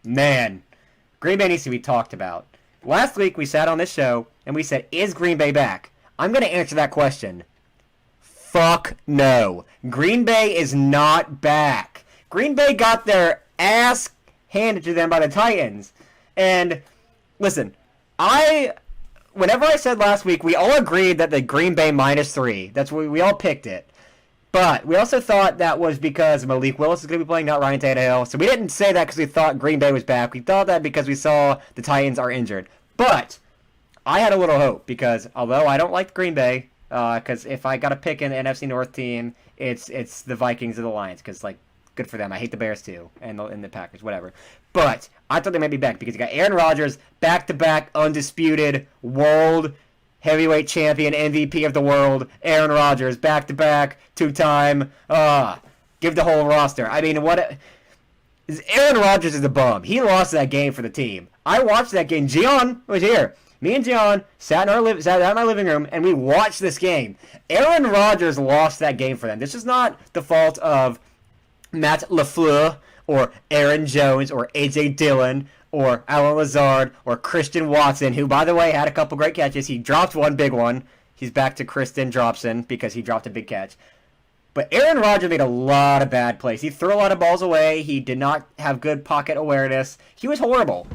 Man, Green Bay needs to be talked about. Last week we sat on this show and we said, is Green Bay back? I'm going to answer that question. Fuck no. Green Bay is not back. Green Bay got their ass handed to them by the Titans. And listen, whenever I said last week, we all agreed that the Green Bay -3, that's what we all picked it. But we also thought that was because Malik Willis is going to be playing, not Ryan Tannehill. So we didn't say that because we thought Green Bay was back. We thought that because we saw the Titans are injured. But I had a little hope because although I don't like Green Bay, because if I got to pick an NFC North team, it's the Vikings or the Lions because, like, good for them. I hate the Bears too and the Packers, whatever. But I thought they might be back because you got Aaron Rodgers, back-to-back undisputed world heavyweight champion, MVP of the world, Aaron Rodgers, back-to-back, two-time, give the whole roster. I mean, Aaron Rodgers is a bum. He lost that game for the team. I watched that game. Gian was here. Me and Gian sat in my living room, and we watched this game. Aaron Rodgers lost that game for them. This is not the fault of Matt LaFleur or Aaron Jones or A.J. Dillon or Alan Lazard or Christian Watson, who, by the way, had a couple great catches. He dropped one big one. He's back to Kristen Dropson because he dropped a big catch. But Aaron Rodgers made a lot of bad plays. He threw a lot of balls away. He did not have good pocket awareness. He was horrible.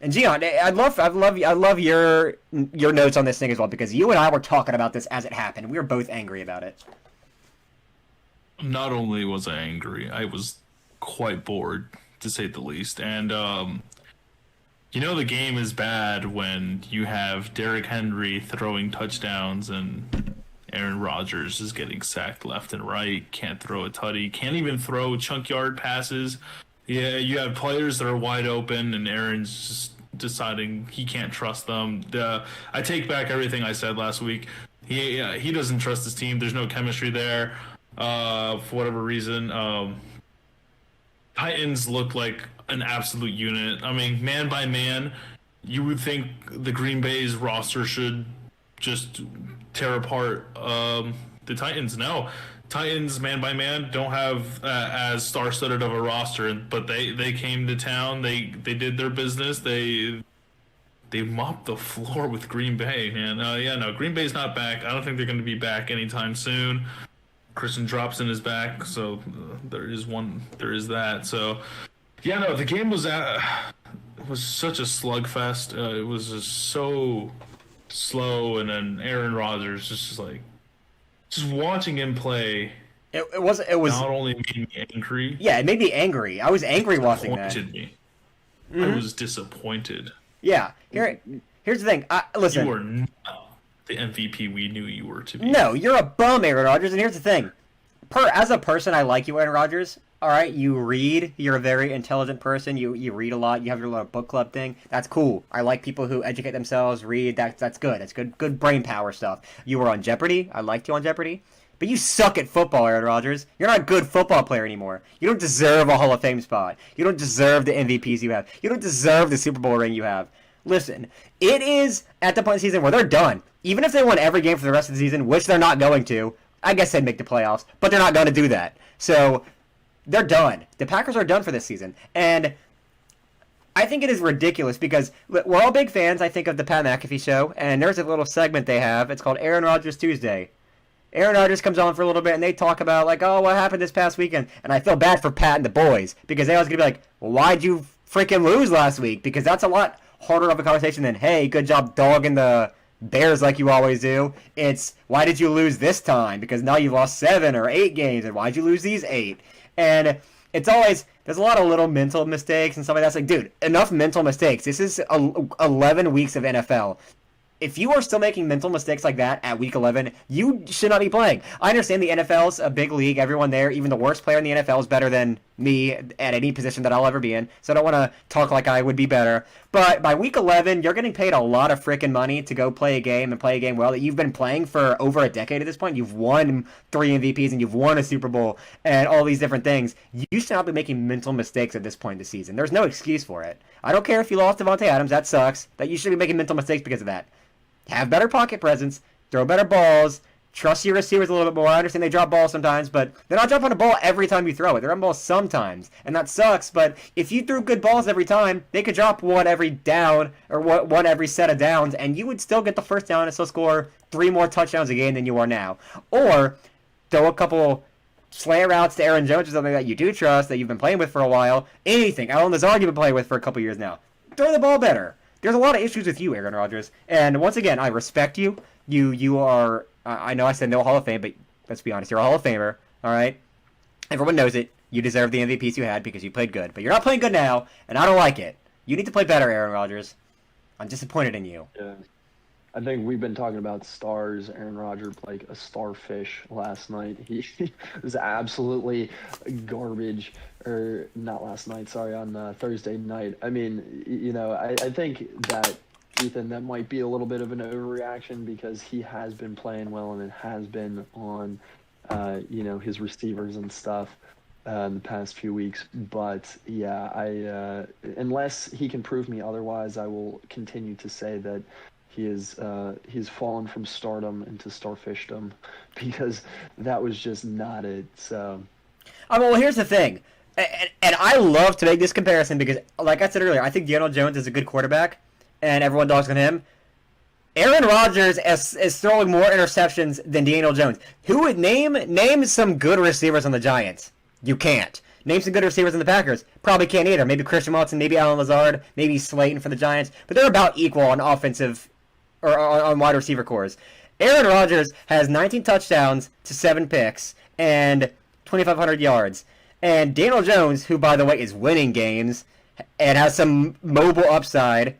And Gian, I love your notes on this thing as well because you and I were talking about this as it happened. We were both angry about it. Not only was I angry, I was quite bored, to say the least. And the game is bad when you have Derrick Henry throwing touchdowns and Aaron Rodgers is getting sacked left and right, can't throw a tutty, can't even throw chunk yard passes. Yeah, you have players that are wide open and Aaron's just deciding he can't trust them. I take back everything I said last week. He doesn't trust his team. There's no chemistry there for whatever reason. Titans look like an absolute unit. I mean, man by man, you would think the Green Bay's roster should just tear apart the Titans. No, Titans man by man don't have as star-studded of a roster, but they came to town. They did their business. They mopped the floor with Green Bay, man. Green Bay's not back. I don't think they're going to be back anytime soon. Christian Dropson is back, so there is that. So, the game was such a slugfest. It was just so slow, and then Aaron Rodgers just watching him play. It was not only made me angry. Yeah, it made me angry. I was angry watching that. Me. Mm-hmm. I was disappointed. Yeah. Here's the thing. Listen. You were not the MVP we knew you were to be. No, you're a bum, Aaron Rodgers. And here's the thing. As a person, I like you, Aaron Rodgers. All right, you read. You're a very intelligent person. You read a lot. You have your little book club thing. That's cool. I like people who educate themselves, read. That's good. That's good brain power stuff. You were on Jeopardy. I liked you on Jeopardy. But you suck at football, Aaron Rodgers. You're not a good football player anymore. You don't deserve a Hall of Fame spot. You don't deserve the MVPs you have. You don't deserve the Super Bowl ring you have. Listen, it is at the point of the season where they're done. Even if they won every game for the rest of the season, which they're not going to, I guess they'd make the playoffs, but they're not going to do that. So they're done. The Packers are done for this season. And I think it is ridiculous because we're all big fans, I think, of the Pat McAfee show, and there's a little segment they have. It's called Aaron Rodgers Tuesday. Aaron Rodgers comes on for a little bit, and they talk about, like, oh, what happened this past weekend? And I feel bad for Pat and the boys because they always going to be like, well, why'd you freaking lose last week? Because that's a lot harder of a conversation than, hey, good job dogging the Bears like you always do. It's, why did you lose this time? Because now you've lost 7 or 8 games, and why'd you lose these 8? And it's always, there's a lot of little mental mistakes and stuff like that. It's like, dude, enough mental mistakes. This is 11 weeks of NFL. If you are still making mental mistakes like that at week 11, you should not be playing. I understand the NFL's a big league. Everyone there, even the worst player in the NFL is better than me at any position that I'll ever be in. So I don't want to talk like I would be better. But by week 11, you're getting paid a lot of freaking money to go play a game and play a game well that you've been playing for over a decade at this point. You've won 3 MVPs and you've won a Super Bowl and all these different things. You should not be making mental mistakes at this point in the season. There's no excuse for it. I don't care if you lost Devontae Adams. That sucks. That you should be making mental mistakes because of that. Have better pocket presence, throw better balls, Trust your receivers a little bit more. I understand they drop balls sometimes, but they're not dropping a ball every time you throw it. They're dropping balls sometimes, and that sucks. But if you threw good balls every time, they could drop one every down or one every set of downs, and you would still get the first down and still score 3 more touchdowns a game than you are now. Or throw a couple slant routes to Aaron Jones or something that you do trust, that you've been playing with for a while. Anything. Alan Lazard you've been playing with for a couple years now. Throw the ball better. There's a lot of issues with you, Aaron Rodgers. And once again, I respect you. You are... I know I said no Hall of Fame, but let's be honest, you're a Hall of Famer, all right? Everyone knows it. You deserve the MVPs you had because you played good. But you're not playing good now, and I don't like it. You need to play better, Aaron Rodgers. I'm disappointed in you. Yeah. I think we've been talking about stars. Aaron Rodgers like a starfish last night. He was absolutely garbage. Or not last night, sorry, on Thursday night. I mean, I think that Ethan, that might be a little bit of an overreaction because he has been playing well and it has been on, his receivers and stuff in the past few weeks. But yeah, unless he can prove me otherwise, I will continue to say that he's fallen from stardom into starfishdom because that was just not it. So, well, here's the thing, and I love to make this comparison because, like I said earlier, I think Daniel Jones is a good quarterback. And everyone dogs on him. Aaron Rodgers is throwing more interceptions than Daniel Jones. Who would name some good receivers on the Giants? You can't. Name some good receivers on the Packers. Probably can't either. Maybe Christian Watson, maybe Alan Lazard, maybe Slayton for the Giants. But they're about equal on offensive or on wide receiver cores. Aaron Rodgers has 19 touchdowns to 7 picks and 2,500 yards. And Daniel Jones, who by the way is winning games and has some mobile upside,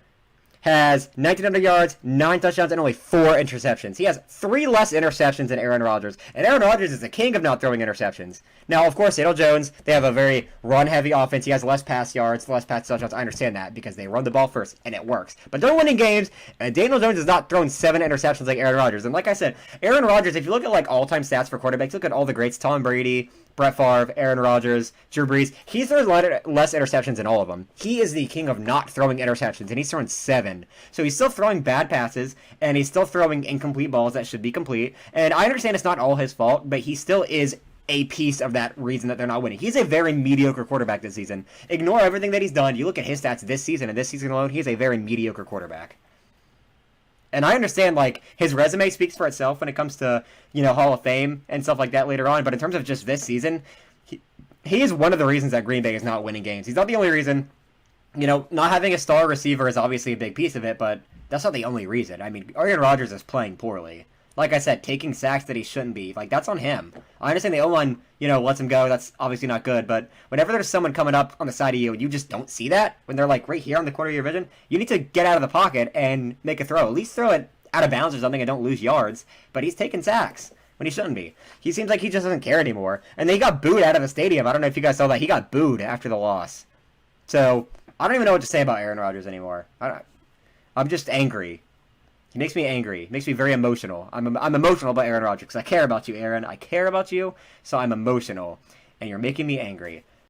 has 1,900 yards, 9 touchdowns, and only 4 interceptions. He has 3 less interceptions than Aaron Rodgers. And Aaron Rodgers is the king of not throwing interceptions. Now, of course, Daniel Jones, they have a very run-heavy offense. He has less pass yards, less pass touchdowns. I understand that because they run the ball first, and it works. But they're winning games, and Daniel Jones has not thrown 7 interceptions like Aaron Rodgers. And like I said, Aaron Rodgers, if you look at like all-time stats for quarterbacks, look at all the greats, Tom Brady, Brett Favre, Aaron Rodgers, Drew Brees. He throws less interceptions than all of them. He is the king of not throwing interceptions, and he's throwing 7. So he's still throwing bad passes, and he's still throwing incomplete balls that should be complete. And I understand it's not all his fault, but he still is a piece of that reason that they're not winning. He's a very mediocre quarterback this season. Ignore everything that he's done. You look at his stats this season, and this season alone, he's a very mediocre quarterback. And I understand, like, his resume speaks for itself when it comes to, Hall of Fame and stuff like that later on. But in terms of just this season, he is one of the reasons that Green Bay is not winning games. He's not the only reason. Not having a star receiver is obviously a big piece of it, but that's not the only reason. I mean, Aaron Rodgers is playing poorly. Like I said, taking sacks that he shouldn't be. Like, that's on him. I understand the O-line, lets him go. That's obviously not good. But whenever there's someone coming up on the side of you and you just don't see that, when they're, like, right here on the corner of your vision, you need to get out of the pocket and make a throw. At least throw it out of bounds or something and don't lose yards. But he's taking sacks when he shouldn't be. He seems like he just doesn't care anymore. And they got booed out of the stadium. I don't know if you guys saw that. He got booed after the loss. So, I don't even know what to say about Aaron Rodgers anymore. I'm just angry. He makes me angry. He makes me very emotional. I'm emotional about Aaron Rodgers because I care about you, Aaron. I care about you, so I'm emotional. And you're making me angry.